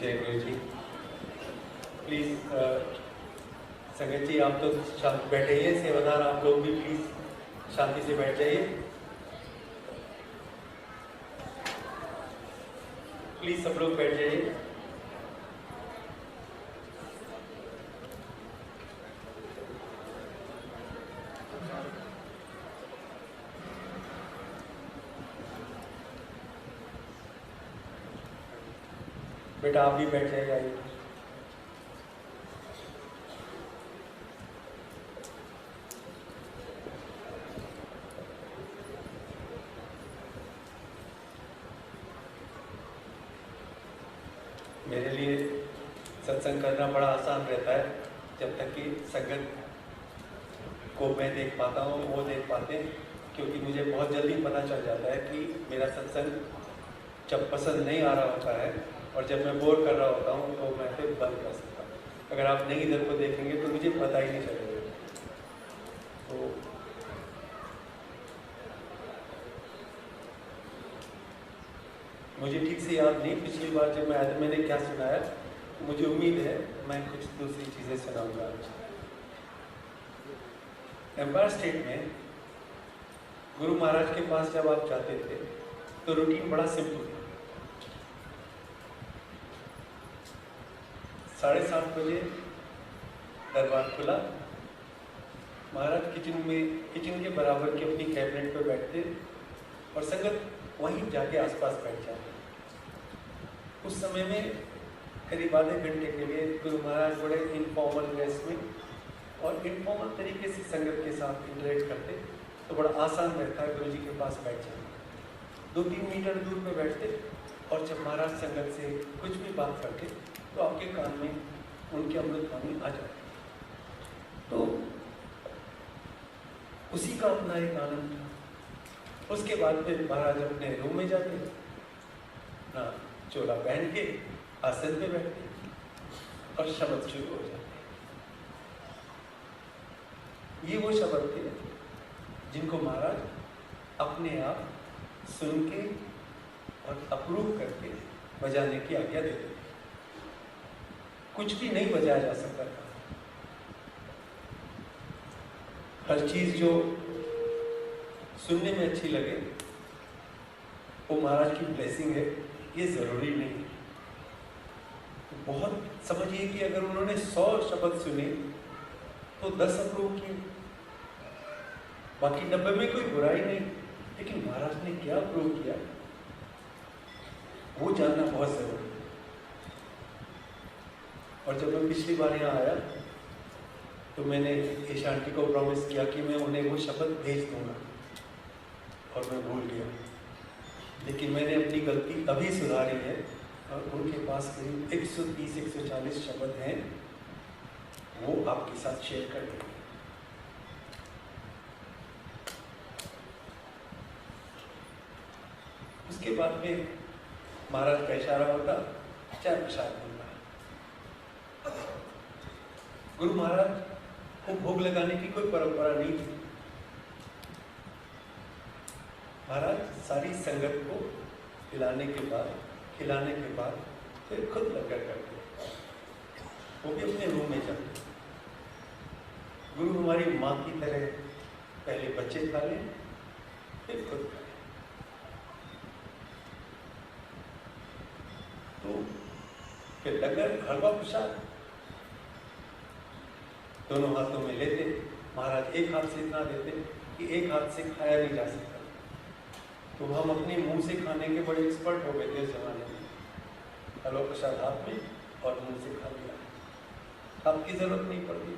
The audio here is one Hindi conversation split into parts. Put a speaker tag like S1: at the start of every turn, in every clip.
S1: जय गुरु जी। प्लीज़ संगत जी आप तो शांत बैठिए, सेवादार आप लोग भी प्लीज़ शांति से बैठ जाइए। प्लीज़ सब लोग बैठ जाइए। बेटा आप भी बैठ जाइए, आइए। मेरे लिए सत्संग करना बड़ा आसान रहता है जब तक कि संगत को मैं देख पाता हूँ, वो देख पाते हैं, क्योंकि मुझे बहुत जल्दी पता चल जाता है कि मेरा सत्संग जब पसंद नहीं आ रहा होता है और जब मैं बोर कर रहा होता हूँ तो मैं फिर बंद कर सकता हूँ। अगर आप नहीं इधर को देखेंगे तो मुझे पता ही नहीं चलेगा। तो मुझे ठीक से याद नहीं पिछली बार जब मैं आया था मैंने क्या सुनाया, मुझे उम्मीद है मैं कुछ दूसरी चीज़ें सुनाऊंगा आज। एम्पायर स्टेट में गुरु महाराज के पास जब आप जाते थे तो रूटीन बड़ा सिंपल था। 7:30 बजे दरबार खुला, महाराज किचन के बराबर की अपनी कैबिनेट पर बैठते और संगत वहीं जाके आसपास बैठ जाते। उस समय में करीब आधे घंटे के लिए गुरु महाराज बड़े इनफॉर्मल ड्रेस में और इनफॉर्मल तरीके से संगत के साथ इंटरेक्ट करते, तो बड़ा आसान रहता है गुरु जी के पास बैठ जाना। 2-3 मीटर दूर पे बैठते और जब महाराज संगत से कुछ भी बात करते तो आपके कान में उनकी अमृतवाणी आ जाती। तो उसी का अपना एक आनंद था। उसके बाद फिर महाराज अपने रूम में जाते, ना चोला पहन के आसन पे बैठते और शब्द शुरू हो जाते। ये वो शब्द थे जिनको महाराज अपने आप सुन के और अप्रूव करके बजाने की आज्ञा देते थे। कुछ भी नहीं बजाया जा सकता था। हर चीज जो सुनने में अच्छी लगे वो महाराज की ब्लेसिंग है, ये जरूरी नहीं। बहुत समझिए कि अगर उन्होंने 100 शब्द सुने तो 10 अप्रूव किए, बाकी 90 में कोई बुराई नहीं, लेकिन महाराज ने क्या अप्रूव किया वो जानना बहुत जरूरी है। और जब मैं पिछली बार यहाँ आया तो मैंने ईशा आंटी को प्रॉमिस किया कि मैं उन्हें वो शब्द भेज दूंगा और मैं भूल गया, लेकिन मैंने अपनी गलती अभी सुधारी है और उनके पास करीब 130-140 शब्द हैं, वो आपके साथ शेयर कर देंगे। उसके बाद में महाराज का इशारा होता, चाय प्रसाद मिलता। गुरु महाराज को भोग लगाने की कोई परंपरा नहीं थी। महाराज सारी संगत को खिलाने के बाद फिर खुद लंगर करते, वो भी अपने रूम में जाते। गुरु हमारी माँ की तरह पहले बच्चे खा लें फिर खुद खाएं। तो फिर लंगर हलवा प्रसाद दोनों हाथों में लेते। महाराज एक हाथ से इतना देते कि एक हाथ से खाया नहीं जा सकता, तो हम अपने मुंह से खाने के बड़े एक्सपर्ट हो गए थे उस जमाने में। हलवा प्रसाद हाथ में और मुंह से खा लिया, हाथ की जरूरत नहीं पड़ती।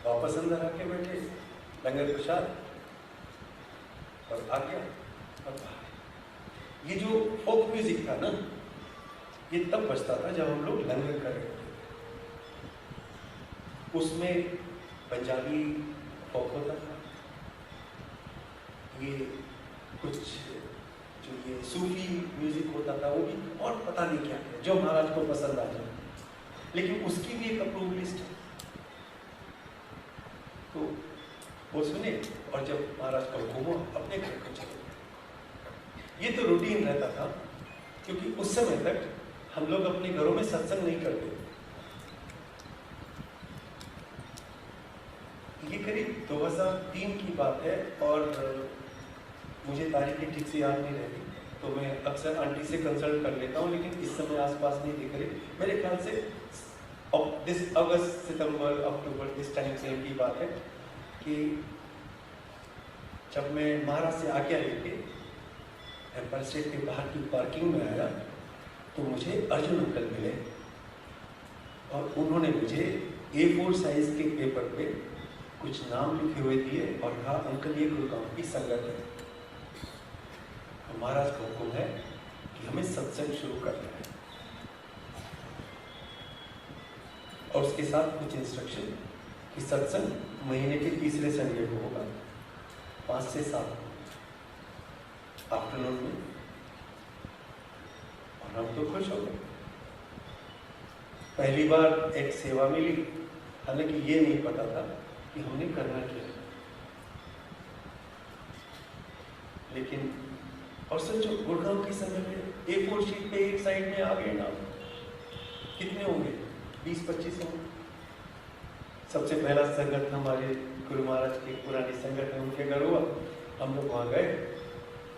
S1: वापस अंदर आके बैठे, लंगर प्रसाद और आ गया और बाहर। ये जो फोक म्यूजिक था ना, ये तब बजता था जब हम लोग लंगर कर रहे थे। उसमें पंजाबी फोक होता था, ये कुछ जो ये सूफी म्यूजिक होता था वो भी, और पता नहीं क्या क्या जो महाराज को पसंद आ जाए, लेकिन उसकी भी एक अप्रूव लिस्ट है। तो वो सुने और जब महाराज को घूमो अपने घर को चले। ये तो रूटीन रहता था, क्योंकि उस समय तक हम लोग अपने घरों में सत्संग नहीं करते। ये करीब 2003 की बात है और मुझे तारीखें ठीक से याद नहीं रहती, तो मैं अक्सर आंटी से कंसल्ट कर लेता हूँ, लेकिन इस समय आसपास नहीं दिख रही। मेरे ख्याल से अगस्त सितंबर अक्टूबर इस टाइम से की बात है कि जब मैं महाराज से आज्ञा लेके एम्पायर स्टेट के बाहर की पार्किंग में आया तो मुझे अर्जुन अंकल मिले और उन्होंने मुझे A4 साइज के पेपर पे कुछ नाम लिखे हुए दिए और कहा, अंकल ये गुरुग्राम की संगत है, महाराज का हुक्म है कि हमें सत्संग शुरू करना है। और उसके साथ कुछ इंस्ट्रक्शन कि सत्संग महीने के तीसरे संडे को होगा 5 से 7 आफ्टरनून में। और हम तो खुश हो गए, पहली बार एक सेवा मिली, हालांकि ये नहीं पता था कि हमने करना क्या है। लेकिन और सोचो, गुड़गांव के समय में A4 शीट पे एक साइड में आ गए नाम, कितने होंगे? 20-25 होंगे। सबसे पहला संगत हमारे गुरु महाराज की पुरानी संगत है, उनके घर हुआ। हम लोग वहाँ गए,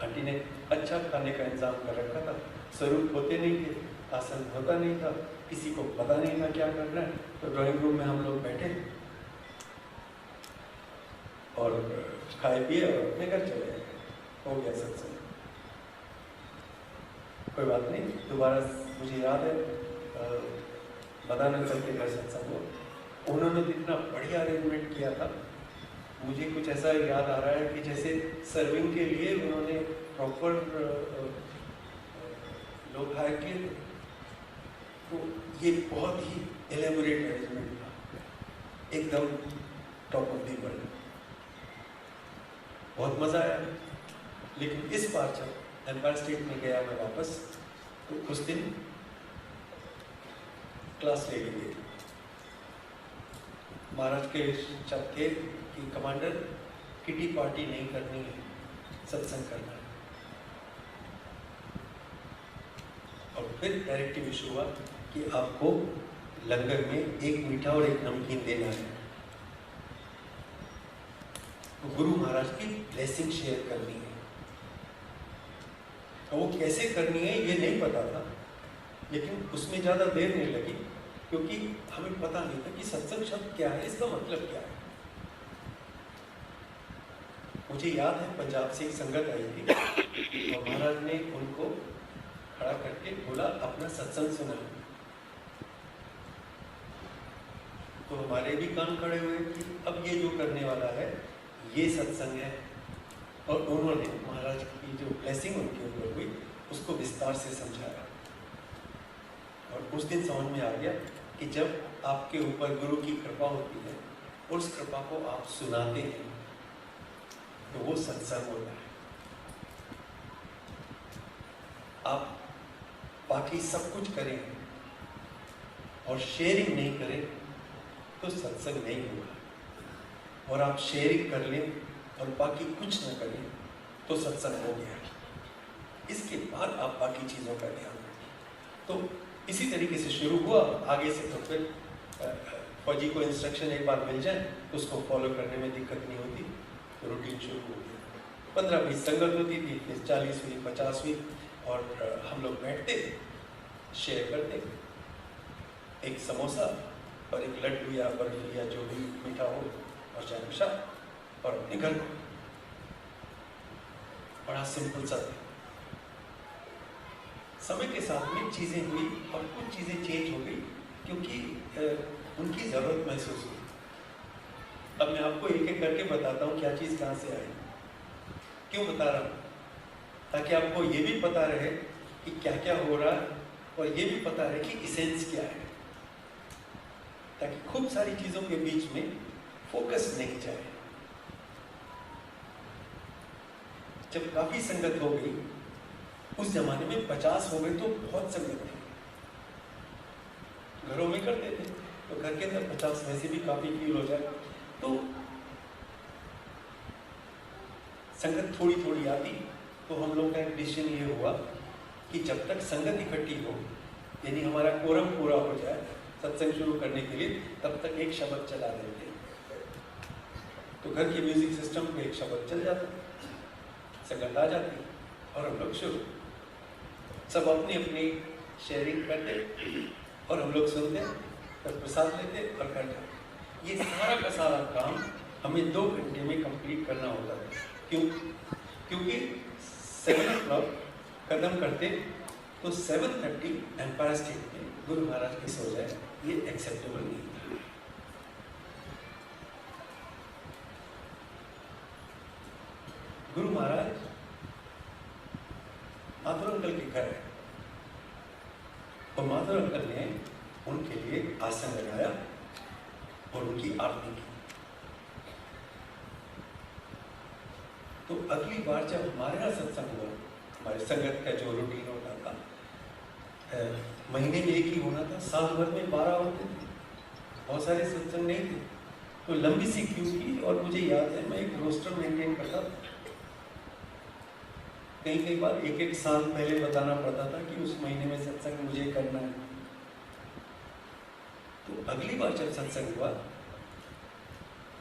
S1: आंटी ने अच्छा खाने का इंतजाम कर रखा था, स्वरूप होते नहीं थे, आसन होता नहीं था, किसी को पता नहीं था क्या करना है। तो ड्राइंग रूम में हम लोग बैठे और खाए पिए और अपने घर चले गए, हो गया सत्संग। कोई बात नहीं, दोबारा मुझे याद है मदान अंकल के घर सत्संग हुआ, उन्होंने तो इतना बढ़िया अरेंजमेंट किया था। मुझे कुछ ऐसा याद आ रहा है कि जैसे सर्विंग के लिए उन्होंने प्रॉपर लोग हायर किए थे। तो ये बहुत ही एलेबोरेट अरेंजमेंट था, एकदम टॉप ऑफ दी वर्ल्ड, बहुत मजा आया। लेकिन इस बार जब एम्पायर स्टेट में गया मैं वापस, तो उस दिन क्लास ले ली। महाराज के शब्द थे कि कमांडर, किटी पार्टी नहीं करनी है, सत्संग करना है। और फिर डायरेक्टिव इशू हुआ कि आपको लंगर में एक मीठा और एक नमकीन देना है। तो गुरु महाराज की ब्लेसिंग शेयर करनी है। तो वो कैसे करनी है ये नहीं पता था, लेकिन उसमें ज़्यादा देर नहीं लगी, क्योंकि हमें पता नहीं था कि सत्संग शब्द क्या है, इसका मतलब क्या है। मुझे याद है पंजाब से एक संगत आई थी और महाराज ने उनको खड़ा करके बोला, अपना सत्संग सुना। तो हमारे भी कान खड़े हुए कि अब ये जो करने वाला है ये सत्संग है। और उन्होंने महाराज की जो ब्लेसिंग उनके ऊपर हुई उसको विस्तार से समझाया। और उस दिन समझ में आ गया कि जब आपके ऊपर गुरु की कृपा होती है, उस कृपा को आप सुनाते हैं, तो वो सत्संग होता है। आप बाकी सब कुछ करें और शेयरिंग नहीं करें तो सत्संग नहीं होगा। और आप शेयरिंग कर लें और बाकी कुछ न करें तो सत्संग हो गया। इसके बाद आप बाकी चीज़ों का ध्यान रखें। तो इसी तरीके से शुरू हुआ। आगे से तो फिर फौजी को इंस्ट्रक्शन एक बार मिल जाए तो उसको फॉलो करने में दिक्कत नहीं होती, तो रूटीन शुरू हो गया। 15-20 संगत होती थी, फिर 40 हुई, 50 हुई, और हम लोग बैठते, शेयर करते, एक समोसा और एक लड्डू या बर्फी या जो भी मीठा हो, और चाय प्रसाद, और अपने घर को। बड़ा सिंपल सा था। समय के साथ में चीज़ें हुई और कुछ चीज़ें चेंज हो गई, क्योंकि उनकी ज़रूरत महसूस हुई। अब मैं आपको एक एक करके बताता हूँ क्या चीज़ कहाँ से आई, क्यों बता रहा हूँ, ताकि आपको ये भी पता रहे कि क्या क्या हो रहा है, और ये भी पता रहे कि इसेंस क्या है, ताकि खूब सारी चीज़ों के बीच में फोकस नहीं जाए। जब काफ़ी संगत हो गई, उस जमाने में 50 हो गए तो बहुत संगत थी, घरों में करते थे, तो घर के अंदर 50 वैसे भी काफ़ी फील हो जाए। तो संगत थोड़ी थोड़ी आती, तो हम लोग का एक डिसीजन ये हुआ कि जब तक संगत इकट्ठी हो यानी हमारा कोरम पूरा हो जाए सत्संग शुरू करने के लिए, तब तक एक शब्द चला देते हैं। तो घर के म्यूजिक सिस्टम पे एक शब्द चल जाता, संगत आ जाती और हम लोग शुरू, सब अपनी अपनी शेयरिंग करते और हम लोग सुनते, फिर प्रसाद लेते और कर जाते। ये सारा का सारा काम हमें 2 घंटे में कंप्लीट करना होता है। क्यों? क्योंकि 7 o'clock खत्म करते तो 7:30 एम्पायर स्टेट में गुरु महाराज की सो जाए, ये एक्सेप्टेबल नहीं था। गुरु महाराज माधुर अंकल के घर है और माधुर अंकल ने उनके लिए आसन लगाया और उनकी आरती की। तो अगली बार जब हमारे यहाँ सत्संग हुआ, हमारे संगत का जो रूटीन होता था, महीने में एक ही होना था, साल भर में 12 होते थे, बहुत सारे सत्संग नहीं थे, तो लंबी सी क्यू की। और मुझे याद है मैं एक रोस्टर मेंटेन करता था, कई बार एक साल पहले बताना पड़ता था कि उस महीने में सत्संग मुझे करना है। तो अगली बार जब सत्संग हुआ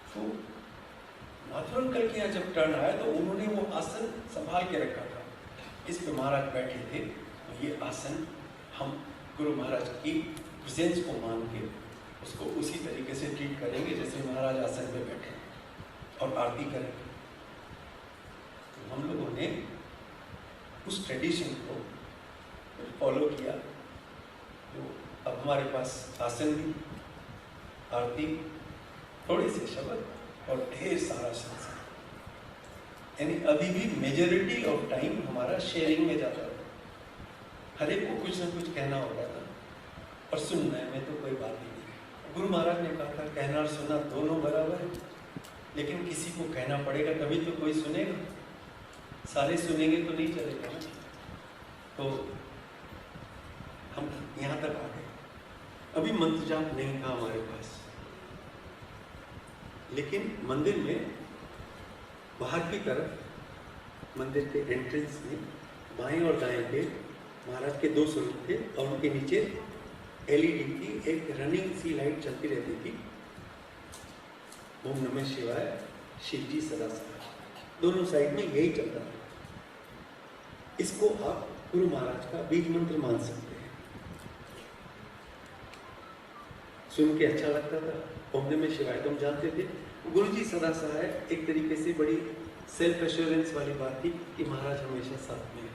S1: तो माधुर अंकल के यहाँ जब टर्न आया तो उन्होंने वो आसन संभाल के रखा था, इस पे महाराज बैठे थे। तो ये आसन हम गुरु महाराज की प्रेजेंस को मान के उसको उसी तरीके से ट्रीट करेंगे जैसे महाराज आसन पे बैठे और आरती करेंगे। तो हम लोगों ने उस ट्रेडिशन को फॉलो किया। तो अब हमारे पास आसन भी, आरती, थोड़े से शब्द और ढेर सारा सत्संग। यानी अभी भी मेजॉरिटी ऑफ टाइम हमारा शेयरिंग में जाता था, हर एक को कुछ ना कुछ कहना होता था और सुनने में तो कोई बात ही नहीं। गुरु महाराज ने कहा था कहना और सुनना दोनों बराबर है, लेकिन किसी को कहना पड़ेगा तभी तो कोई सुनेगा, सारे सुनेंगे तो नहीं चलेगा। तो हम यहाँ तक आ गए। अभी मंत्र जाप नहीं था हमारे पास, लेकिन मंदिर में बाहर की तरफ मंदिर के एंट्रेंस में बाएं और दाएं पे महाराज के 2 स्वरूप थे और उनके नीचे एलईडी की एक रनिंग सी लाइट चलती रहती थी। ओम नमः शिवाय, शिव जी सदा सदा, दोनों साइड में यही चलता था। इसको आप गुरु महाराज का बीज मंत्र मान सकते हैं। सुन के अच्छा लगता था। ओम नमः शिवाय तुम जानते थे, गुरु जी सदा सहाय एक तरीके से बड़ी सेल्फ एश्योरेंस वाली बात थी कि महाराज हमेशा साथ में है।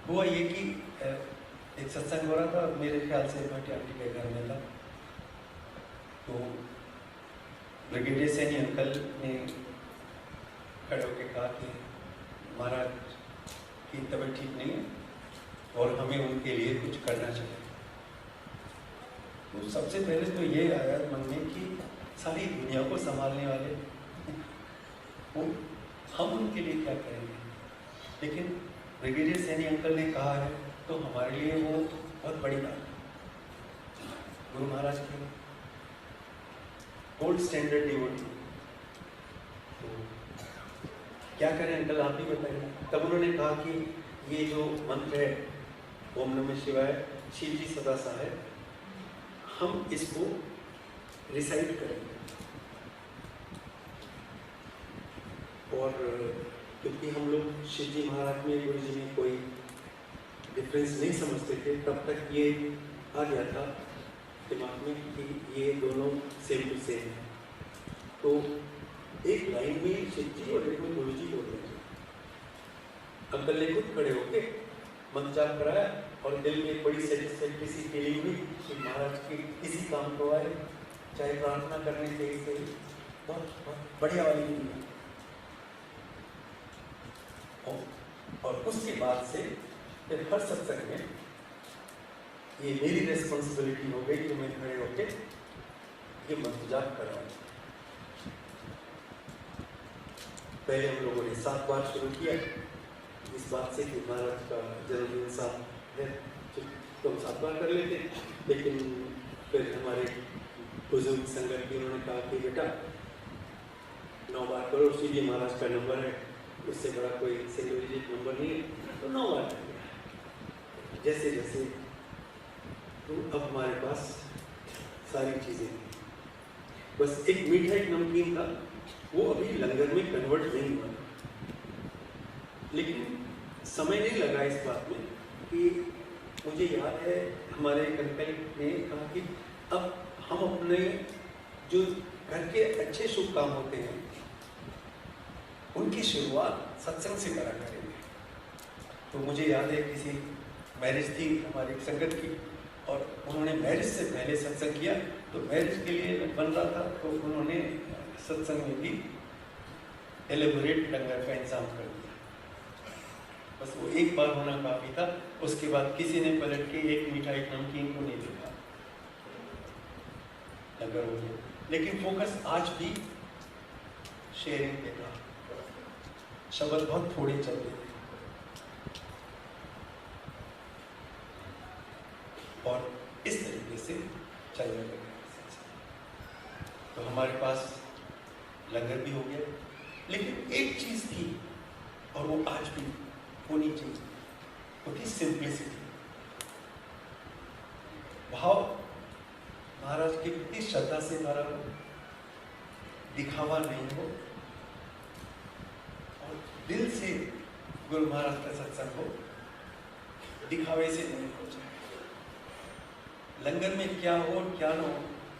S1: हुआ ये कि एक सत्संग हो रहा था, मेरे ख्याल से भाटी आंटी के घर में था। तो ब्रिगेडियर सैनी अंकल ने खड़े होकर कहा कि महाराज की तबीयत ठीक नहीं है और हमें उनके लिए कुछ करना चाहिए। तो सबसे पहले तो ये आया मन में कि सारी दुनिया को संभालने वाले हम उनके लिए क्या करेंगे, लेकिन ब्रिगेडियर सैनी अंकल ने कहा है तो हमारे लिए वो बहुत बड़ी बात है। गुरु महाराज के गोल्ड स्टैंडर्ड डिवोटी, तो क्या करें अंकल आप ही बताइए। तब उन्होंने कहा कि ये जो मंत्र है ओम नमः शिवाय, शिव जी सदा सहाय, हम इसको रिसाइट करेंगे। और क्योंकि हम लोग शिव जी महाराज में, गुरु जी में कोई डिफरेंस नहीं समझते थे, तब तक ये आ गया था दिमाग में कि ये दोनों सेम टू सेम है। तो एक लाइन में शिव जी और एक में गुरु जी बोल रहे थे। अंकल ने खुद खड़े होके मंत्र जाप कराया और दिल में बड़ी सेटिस्फैक्ट्री सी फीलिंग हुई कि महाराज के किसी काम को आए, चाहे प्रार्थना करने से ही सही, बहुत बढ़िया वाली फीलिंग। और उसके बाद से फिर हर सत्संग में ये मेरी रेस्पॉन्सिबिलिटी हो गई कि मैं खड़े होके ये मंत्र जाप कराऊं। पहले हम लोगों ने 7 बार शुरू किया, इस बात से कि महाराज का जन्मदिन 7 है तो हम 7 बार कर लेते, लेकिन फिर हमारे बुजुर्ग संगत की उन्होंने कहा कि बेटा 9 बार करो, शिव जी महाराज का नंबर है, उससे बड़ा कोई सिंगल डिजिट नंबर नहीं है, तो 9 बार कर लिया। जैसे जैसे, तो अब हमारे पास सारी चीज़ें हैं। बस एक मीठा एक नमकीन था, वो अभी लंगर में कन्वर्ट नहीं हुआ, लेकिन समय नहीं लगा इस बात में कि मुझे याद है हमारे अंकल ने कहा कि अब हम अपने जो घर के अच्छे शुभ काम होते हैं उनकी शुरुआत सत्संग से करा करेंगे। तो मुझे याद है किसी मैरिज थी हमारी संगत की, और उन्होंने मैरिज से पहले सत्संग किया, तो मैरिज के लिए बन रहा था तो उन्होंने सत्संग में भी एलेबोरेट लंगर का इंतजाम कर दिया। बस वो एक बार होना काफी था, उसके बाद किसी ने पलट के एक मीठा एक नमकीन को नहीं देखा, लंगर हो गया। लेकिन फोकस आज भी शेयरिंग पे था, शब्द बहुत थोड़े चल रहे थे, और इस तरीके से चल रहे थे। तो हमारे पास लंगर भी हो गया, लेकिन एक चीज थी और वो आज भी होनी चाहिए, वो थी सिंप्लिसिटी। भाव महाराज के प्रति श्रद्धा से भरा हो, दिखावा नहीं हो, और दिल से गुरु महाराज का सत्संग हो, दिखावे से नहीं हो जाए। लंगर में क्या हो क्या ना हो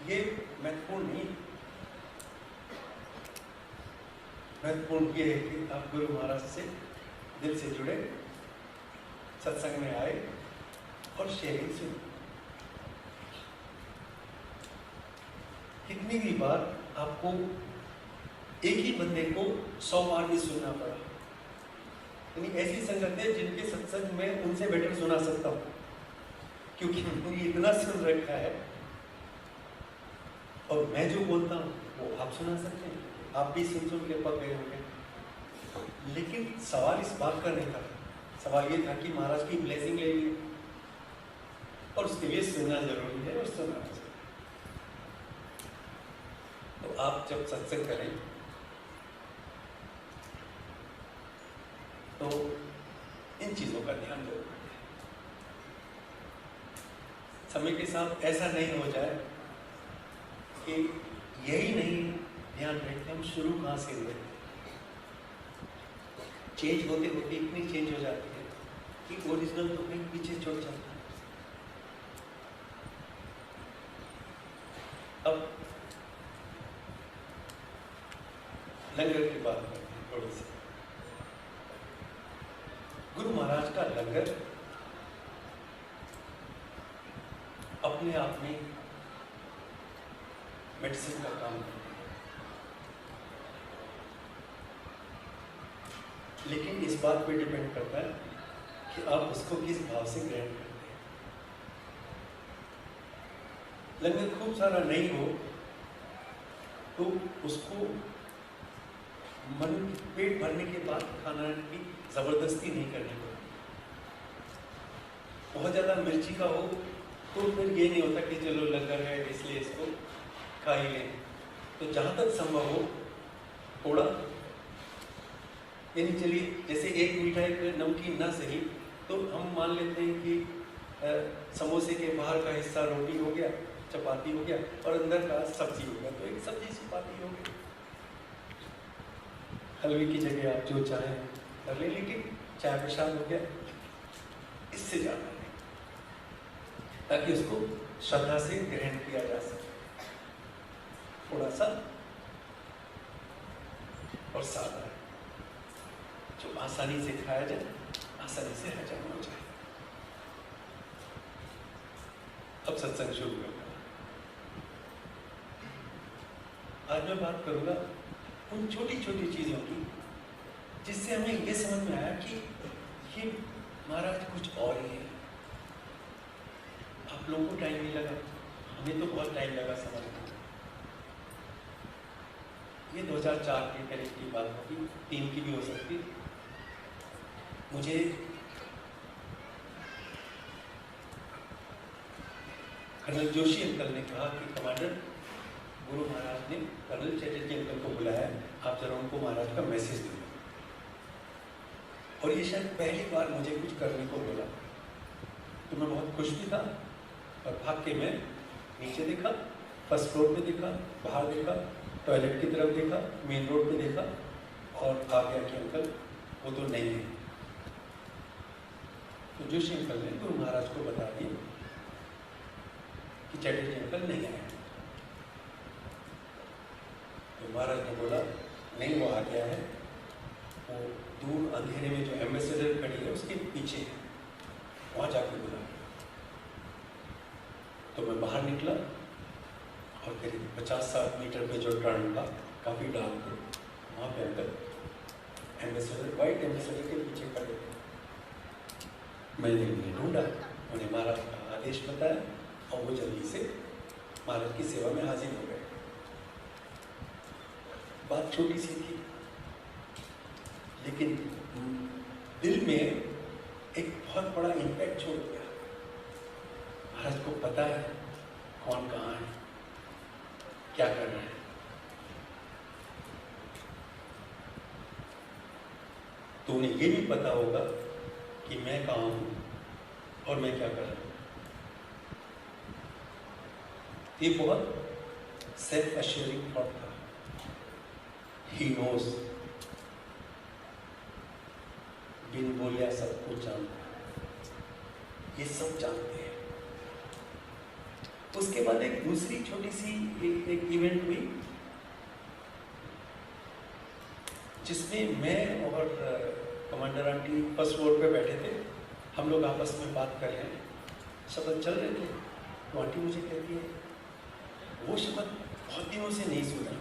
S1: ये महत्वपूर्ण नहीं, महत्वपूर्ण ये है कि आप गुरु महाराज से दिल से जुड़े, सत्संग में आए और शेयरिंग सुने। कितनी भी बार आपको एक ही बंदे को 100 बार भी सुनना पड़ा, यानी ऐसी संगत है जिनके सत्संग में उनसे बेटर सुना सकता हूँ, क्योंकि मैंने इतना सुन रखा है, और मैं जो बोलता हूँ वो आप सुना सकते हैं, आप भी सुन सुन के पक गए होंगे। लेकिन सवाल इस बात का नहीं था, सवाल ये था कि महाराज की ब्लेसिंग ले ली, और उसके लिए सुनना जरूरी है और सुनना चाहिए। तो आप जब सत्संग करें तो इन चीजों का ध्यान जरूर रखें। समय के साथ ऐसा नहीं हो जाए कि यही नहीं ध्यान रखें हम शुरू कहाँ से हुए। चेंज होते होते इतनी चेंज हो जाती है कि ओरिजिनल तो कहीं पीछे छूट जाता है। अब लंगर की बात करते हैं थोड़ी सी। गुरु महाराज का लंगर अपने आप में मेडिसिन का काम करता है, लेकिन इस बात पे डिपेंड करता है कि आप उसको किस भाव से ग्रहण करते हैं। लंगर खूब सारा नहीं हो तो उसको मन पेट भरने के बाद खाना की जबरदस्ती नहीं करनी पड़ती। बहुत ज्यादा मिर्ची का हो तो फिर ये नहीं होता कि चलो लंगर है इसलिए इसको खा ही लें। तो जहां तक संभव हो थोड़ा, यानी चलिए जैसे एक मीठा एक नमकीन ना सही तो हम मान लेते हैं कि समोसे के बाहर का हिस्सा रोटी हो गया, चपाती हो गया और अंदर का सब्जी हो गया, तो एक सब्जी चपाती हो गई। हलवे की जगह आप जो चाहें कर ले, लेकिन चाय प्रसाद हो गया, इससे ज्यादा नहीं, ताकि उसको श्रद्धा से ग्रहण किया जा सके। थोड़ा सा और सादा है, जो आसानी से खाया जाए, आसानी से हजम हो जाए। अब सत्संग शुरू करना। आज मैं बात करूंगा उन छोटी छोटी चीजों की जिससे हमें यह समझ में आया कि ये महाराज कुछ और ही है। आप लोगों को टाइम नहीं लगा, हमें तो बहुत टाइम लगा समझने। ये 2004 के करीब की बात होगी, 3 की भी हो सकती। मुझे कर्नल जोशी अंकल ने कहा कि कमांडर गुरु महाराज ने कर्नल चैटर्जी अंकल को बुलाया, आप जरा उनको महाराज का मैसेज दो। और ये शायद पहली बार मुझे कुछ करने को बोला। तो मैं बहुत खुश भी था और भाग के मैं नीचे देखा, फर्स्ट फ्लोर पे देखा, बाहर देखा, टॉयलेट की तरफ देखा, मेन रोड पे देखा और आ गया कि अंकल वो तो नहीं है। तो जोशी अंकल ने गुरु महाराज को बता दिया कि चैटर्जी अंकल नहीं आए। तो महाराज ने बोला नहीं वो आ गया है, वो दूर अंधेरे में जो एम्बेसडर खड़ी है उसके पीछे है, वहाँ जाके बुला। तो मैं बाहर निकला और करीब 50-60 मीटर पे जो टर्न था काफ़ी डार्क थे, वहाँ पे अंकल एम्बेसडर वाइट एम्बेसडर के पीछे खड़े थे। मैंने उन्हें ढूंढा, उन्हें महाराज का आदेश बताया और वो जल्दी से महाराज की सेवा में हाजिर हो गए। बात छोटी सी थी लेकिन दिल में एक बहुत बड़ा इम्पैक्ट छोड़ गया। महाराज को पता है कौन कहाँ है, क्या कर रहा है। तो उन्हें ये भी पता होगा कि मैं कहाँ हूँ और मैं क्या कर रहा हूँ। ये बहुत सेल्फ अश्योरिंग थॉट था। ही नोज, बिन बोलिया सब कुछ जानता है, ये सब जानते हैं। उसके बाद एक दूसरी छोटी सी एक इवेंट हुई जिसमें मैं और कमांडर आंटी फर्स्ट फ्लोर पे बैठे थे। हम लोग आपस में बात कर रहे हैं, शब्द चल रहे थे। तो आंटी मुझे कहती है वो शब्द बहुत दिनों से नहीं सुना,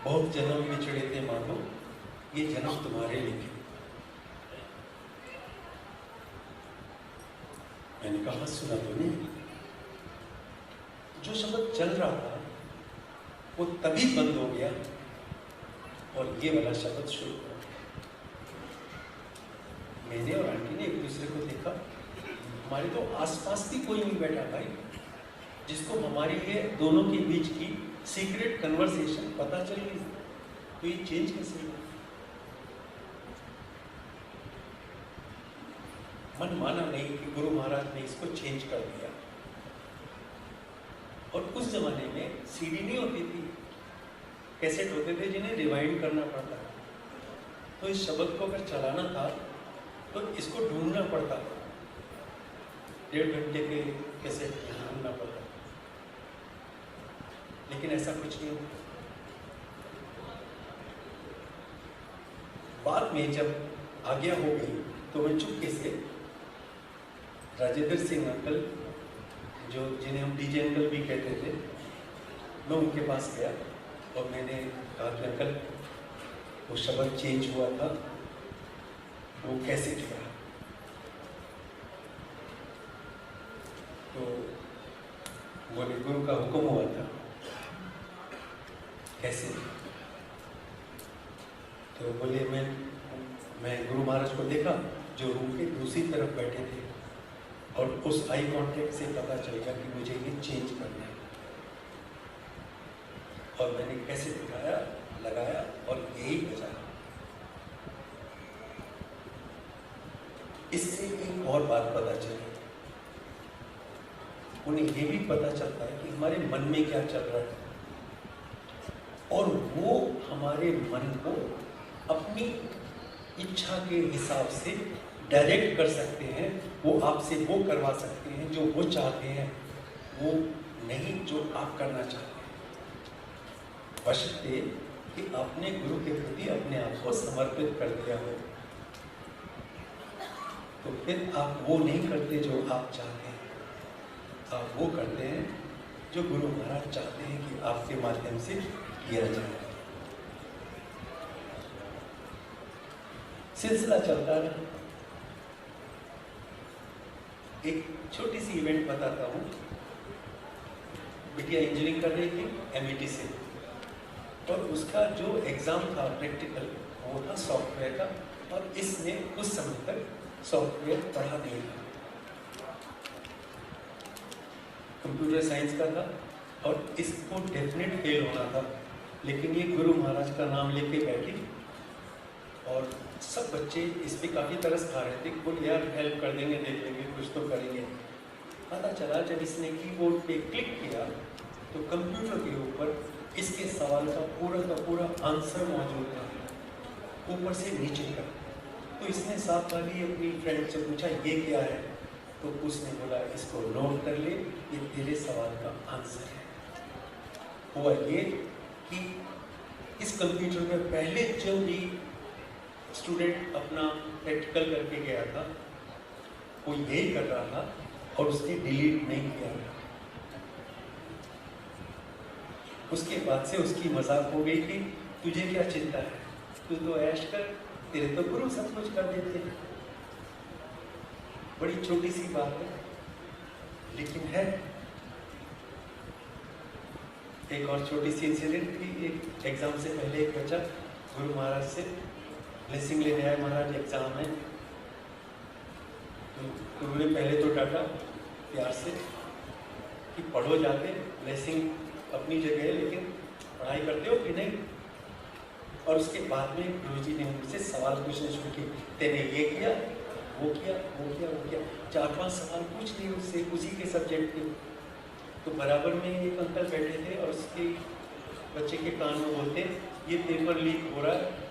S1: बहुत जन्म बिछड़े थे मानो, ये जन्म तुम्हारे लिखे। मैंने कहा सुना तो नहीं। जो शब्द चल रहा था वो तभी बंद हो गया और ये वाला शब्द शुरू हो गया। मैंने और आंटी ने एक दूसरे को देखा। हमारे तो आसपास भी कोई नहीं बैठा भाई जिसको हमारी ये दोनों के बीच की सीक्रेट कन्वर्सेशन पता चल गई। तो ये चेंज कैसे हुआ? मन माना नहीं कि गुरु महाराज ने इसको चेंज कर दिया। और उस जमाने में सीडी नहीं होती थी, कैसेट होते थे जिन्हें रिवाइंड करना पड़ता था। तो इस शब्द को अगर चलाना था तो इसको ढूंढना पड़ता था, 1.5 घंटे के कैसेट ढूंढना पड़ता। लेकिन ऐसा कुछ नहीं होता। बाद में जब आज्ञा हो गई तो मैं चुपके से राजेंद्र सिंह अंकल, जो जिन्हें हम डीजे अंकल भी कहते थे, मैं उनके पास गया और मैंने कहा कि अंकल वो शब्द चेंज हुआ था, वो कैसे किया? तो बोले गुरु का हुक्म हुआ था। कैसे? तो बोले मैं गुरु महाराज को देखा जो रूम के दूसरी तरफ बैठे थे और उस आई कांटेक्ट से पता चल गया कि मुझे ये चेंज करना है। और मैंने कैसे दिखाया, लगाया और यही बजाया। इससे एक और बात पता चली, उन्हें ये भी पता चलता है कि हमारे मन में क्या चल रहा है और वो हमारे मन को अपनी इच्छा के हिसाब से डायरेक्ट कर सकते हैं। वो आपसे वो करवा सकते हैं जो वो चाहते हैं, वो नहीं जो आप करना चाहते हैं। बशर्ते कि आपने गुरु के प्रति अपने आप को समर्पित कर दिया हो, तो फिर आप वो नहीं करते जो आप चाहते हैं, आप वो करते हैं जो गुरु महाराज चाहते हैं कि आपके माध्यम से किया जाए। सिलसिला चलता रहा। एक छोटी सी इवेंट बताता हूँ। बिटिया इंजीनियरिंग कर रही थी एमईटी से, और उसका जो एग्जाम था प्रैक्टिकल वो था सॉफ्टवेयर का, और इसने उस समय तक सॉफ्टवेयर पढ़ा नहीं था, कंप्यूटर साइंस का था और इसको डेफिनेट फेल होना था। लेकिन ये गुरु महाराज का नाम लेके बैठी और सब बच्चे इस पे काफ़ी तरस खा रहे थे कि बोल यार हेल्प कर देंगे, देख लेंगे, कुछ तो करेंगे। पता चला जब इसने कीबोर्ड पे क्लिक किया तो कंप्यूटर के ऊपर इसके सवाल का पूरा आंसर मौजूद था, ऊपर से नीचे तक। तो इसने साथ वाली अपनी फ्रेंड से पूछा ये क्या है, तो उसने बोला इसको नोट कर ले, ये तेरे सवाल का आंसर है। हुआ ये कि इस कंप्यूटर में पहले जो भी स्टूडेंट अपना प्रैक्टिकल करके गया था वो यही कर रहा था और उसने डिलीट नहीं किया था। उसके बाद से उसकी मजाक हो गई कि तुझे क्या चिंता है, तू तो ऐश कर, तेरे तो गुरु सब कुछ कर देते हैं। बड़ी छोटी सी बात है लेकिन है। एक और छोटी सी इंसिडेंट थी। एक एग्जाम से पहले एक बच्चा गुरु महाराज से ब्लेसिंग लेने आया, महाराज एग्जाम है। तो गुरु ने पहले तो डांटा प्यार से कि पढ़ो जाके, ब्लेसिंग अपनी जगह है लेकिन पढ़ाई करते हो कि नहीं। और उसके बाद में गुरुजी ने मुझसे सवाल पूछने शुरू किए, तेने ये किया, वो किया, वो किया, वो किया। 4-5 सवाल पूछ लिए उससे उसी के सब्जेक्ट के। तो बराबर में एक अंकल बैठे थे और उसके बच्चे के कान में बोलते, ये पेपर लीक हो रहा है,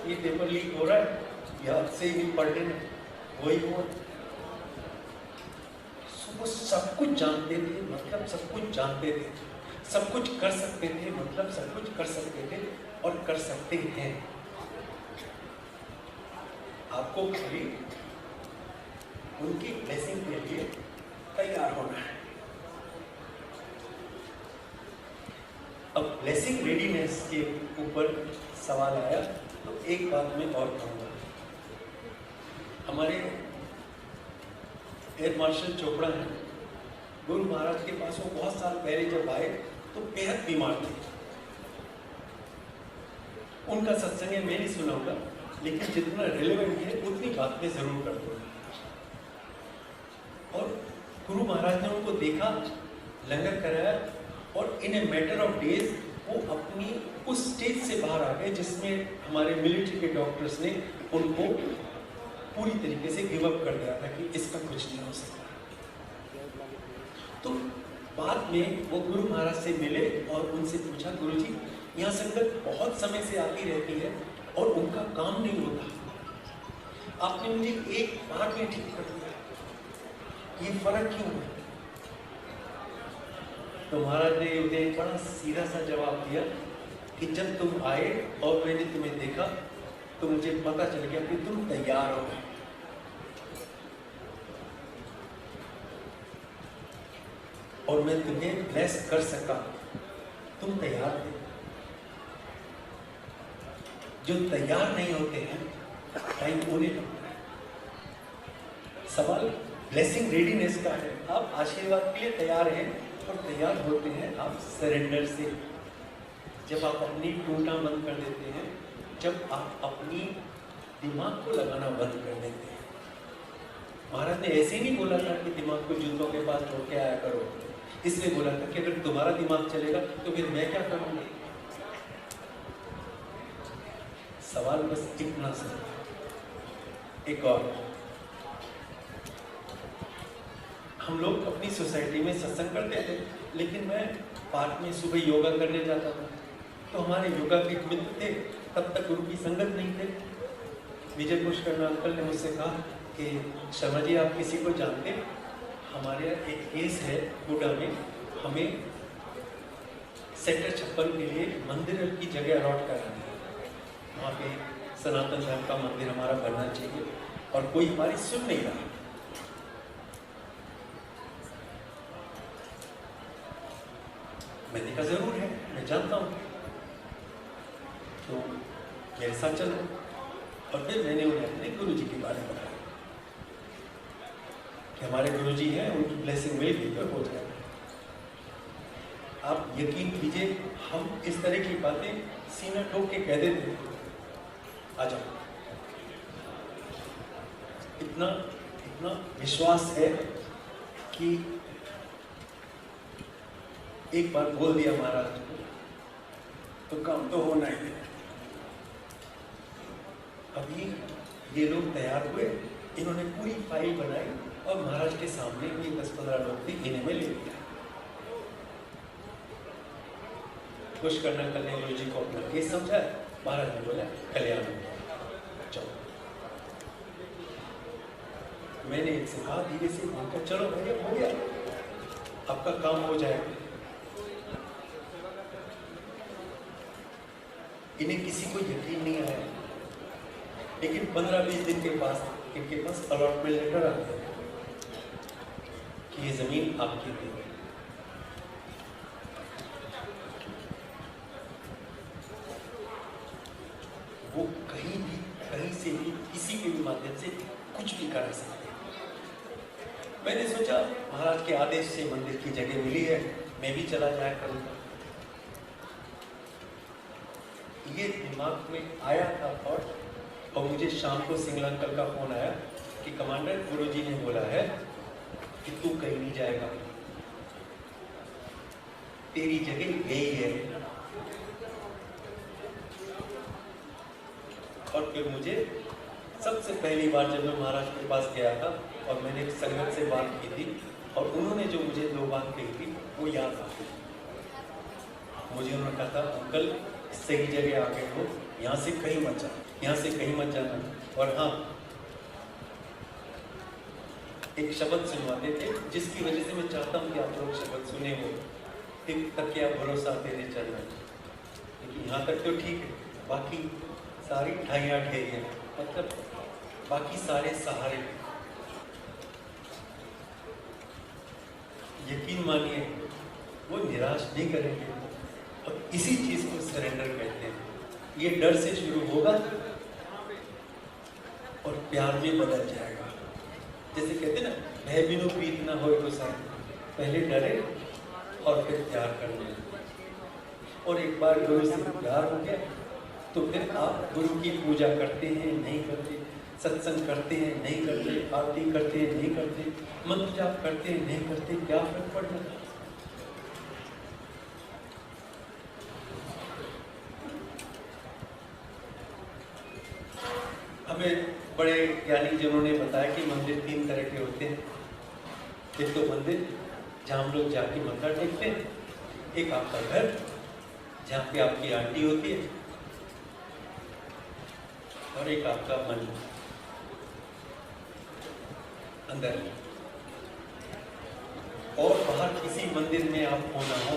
S1: ये पेपर लीक हो रहा है, याद से ही नहीं पढ़ लेना, वही हुआ। वो सब कुछ जानते थे, मतलब सब कुछ जानते थे, सब कुछ कर सकते थे, मतलब सब कुछ कर सकते थे और कर सकते हैं। आपको खाली उनकी ब्लेसिंग के लिए तैयार होना है। अब ब्लेसिंग रेडीनेस के ऊपर सवाल आया तो एक बात मैं और कहूँगा। हमारे एयर मार्शल चोपड़ा हैं, गुरु महाराज के पास वो बहुत साल पहले जब आए तो बेहद बीमार थे। उनका सत्संग मैं नहीं सुनाऊंगा लेकिन जितना रिलेवेंट है उतनी बात मैं जरूर कर दूंगा। और गुरु महाराज ने उनको देखा, लंगर कराया और इन ए मैटर ऑफ डेज वो अपनी उस स्टेज से बाहर आ गए जिसमें हमारे मिलिट्री के डॉक्टर्स ने उनको पूरी तरीके से गिव अप कर दिया था कि इसका कुछ नहीं हो सकता। तो बाद में वो गुरु महाराज से मिले और उनसे पूछा, गुरुजी यहाँ संगत बहुत समय से आती रहती है और उनका काम नहीं होता, आपने मुझे एक बार में ठीक कर दिया, ये फर्क क्यों है? तो महाराज ने उन्हें बड़ा सीधा सा जवाब दिया कि जब तुम आए और मैंने तुम्हें देखा तो मुझे पता चल गया कि तुम तैयार हो गए। और मैं तुम्हें ब्लेस कर सका, तुम तैयार थे। जो तैयार नहीं होते हैं टाइम होने लगता है। सवाल ब्लेसिंग रेडीनेस का है। आप आशीर्वाद के लिए तैयार हैं और तैयार होते हैं आप सरेंडर से। जब आप अपनी टूटा बंद कर देते हैं, जब आप अपनी दिमाग को लगाना बंद कर देते हैं। महाराज ने ऐसे नहीं बोला था कि दिमाग को जूतों के पास छोड़ के आया करो, इसलिए बोला था कि अगर तुम्हारा दिमाग चलेगा तो फिर मैं क्या करूंगा। सवाल बस इतना सा। एक और, हम लोग अपनी सोसाइटी में सत्संग करते थे लेकिन मैं पार्क में सुबह योगा करने जाता था। तो हमारे योगा के मित्र थे, तब तक गुरु की संगत नहीं थे। विजय पुष्कर अंकल ने मुझसे कहा कि शर्मा जी आप किसी को जानते, हमारे यहाँ एक केस है गुड़ा में, हमें सेक्टर 56 के लिए मंदिर की जगह अलॉट करानी है। वहाँ पे सनातन धर्म का मंदिर हमारा बनना चाहिए और कोई हमारी सुन नहीं रहा। मैंने कहा जरूर है, मैं जानता हूँ, तो मेरे साथ चलो। और फिर मैंने उन्हें अपने गुरुजी के बारे में बताया कि हमारे गुरुजी हैं, उनकी ब्लेसिंग मिल गई तो हो जाएगा। आप यकीन कीजिए, हम इस तरह की बातें सीना ठोक के कह देते हैं, आ जाओ। इतना इतना विश्वास है कि एक बार बोल दिया महाराज को तो काम तो होना ही है। अभी ये लोग तैयार हुए, इन्होंने पूरी फाइल बनाई और महाराज के सामने ये 10-15 लोग थे, इन्हें में ले लिया। पुष्कर नकल ने गुरु जी को अपना केस समझा। महाराज ने बोला कल्याण हो गया, चलो। मैंने इनसे कहा धीरे से बोलकर, चलो भैया हो गया, आपका काम हो जाएगा। इन्हें किसी को यकीन नहीं आया, लेकिन 15-20 दिन के पास इनके पास अलॉटमेंट लेटर आ गया कि ये जमीन आपकी है। वो कहीं भी, कहीं से भी, किसी के भी माध्यम से कुछ भी करा सकते। मैंने सोचा महाराज के आदेश से मंदिर की जगह मिली है, मैं भी चला जाया करूंगा। ये दिमाग में आया था थॉट, और मुझे शाम को सिंगला अंकल का फोन आया कि कमांडर गुरुजी ने बोला है कि तू कहीं नहीं जाएगा, तेरी जगह यही है। और फिर मुझे सबसे पहली बार जब मैं महाराज के पास गया था और मैंने संगत से बात की थी और उन्होंने जो मुझे 2 बात कही थी वो याद आ गई। मुझे उन्होंने कहा था अंकल सही जगह आ गए हो, यहाँ से कहीं मत जाना, यहाँ से कहीं मत जाना। और हाँ, एक शब्द सुनवाते थे जिसकी वजह से मैं चाहता हूँ कि आप लोग शब्द सुने हो, एक तकिया भरोसा तेरे चलना। लेकिन यहाँ तक तो ठीक है, बाकी सारी ढाइयाँ ढेरियाँ, मतलब बाकी सारे सहारे। यकीन मानिए वो निराश नहीं करेंगे, और इसी चीज को सरेंडर कहते हैं। ये डर से शुरू होगा और प्यार में बदल जाएगा। जैसे कहते हैं ना, भय बिनु प्रीत ना होए तो साथ, पहले डरे और फिर प्यार करने। और एक बार गुरु से प्यार हो गया तो फिर आप गुरु की पूजा करते हैं नहीं करते, सत्संग करते हैं नहीं करते, आरती करते हैं नहीं करते, मंत्र जाप करते हैं नहीं करते, क्या फर्क पड़ जाता है। हमें बड़े ज्ञानी जिन्होंने बताया कि मंदिर 3 तरह के होते हैं। एक तो मंदिर जहाँ हम लोग जाके मत्था टेकते हैं, एक आपका घर जहाँ पे आपकी आंटी होती है, और एक आपका मन अंदर। और बाहर किसी मंदिर में आप हो ना हो,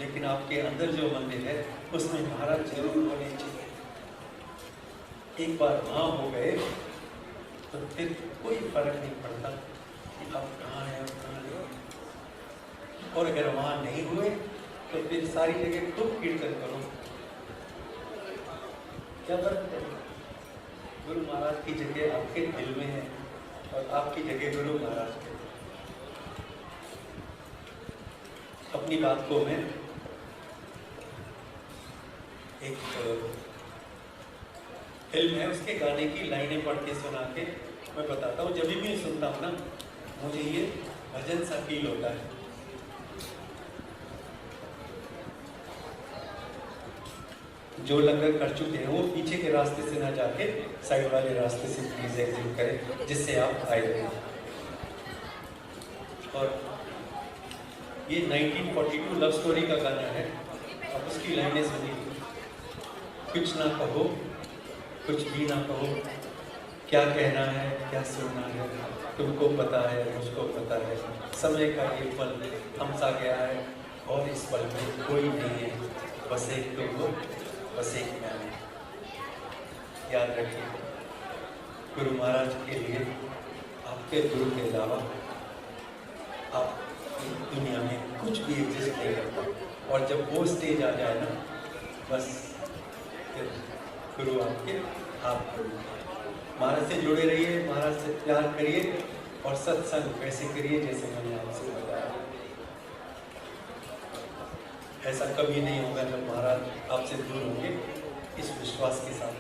S1: लेकिन आपके अंदर जो मंदिर है उसमें महाराज जरूर होने चाहिए। एक बार वहाँ हो गए तो फिर कोई फर्क नहीं पड़ता कि आप कहाँ हैं और कहाँ नहीं। और अगर वहाँ नहीं हुए तो फिर सारी जगह खूब कीर्तन करो, क्या फर्क पड़ेगा। गुरु महाराज की जगह आपके दिल में है और आपकी जगह गुरु महाराज के। अपनी बात को मैं एक फिल्म है उसके गाने की लाइनें पढ़ के सुना के मैं बताता हूँ। जब भी सुनता हूँ ना, मुझे ये भजन सा फील होता है। जो लंगर कर चुके हैं वो पीछे के रास्ते से ना जाके साइड वाले रास्ते से प्लीज एग्जिट करें, जिससे आप आए रहें। और ये 1942 लव स्टोरी का गाना है। अब उसकी लाइनें सुनिए। कुछ ना कहो, कुछ भी ना कहो, क्या कहना है क्या सुनना है, तुमको पता है मुझको पता है, समय का ये पल हम सा गया है और इस पल में कोई नहीं है, बस एक तुम हो बस एक मैं हूं। याद रखिए, गुरु महाराज के लिए आपके गुरु के अलावा आप दुनिया में कुछ भी एग्जिस्ट नहीं करता। और जब वो स्टेज आ जाए ना, बस फिर गुरु आपके आप गुरु। महाराज से जुड़े रहिए, महाराज से प्यार करिए और सत्संग वैसे करिए जैसे मैंने आपसे बताया। ऐसा कभी नहीं होगा जब महाराज आपसे दूर होंगे, इस विश्वास के साथ।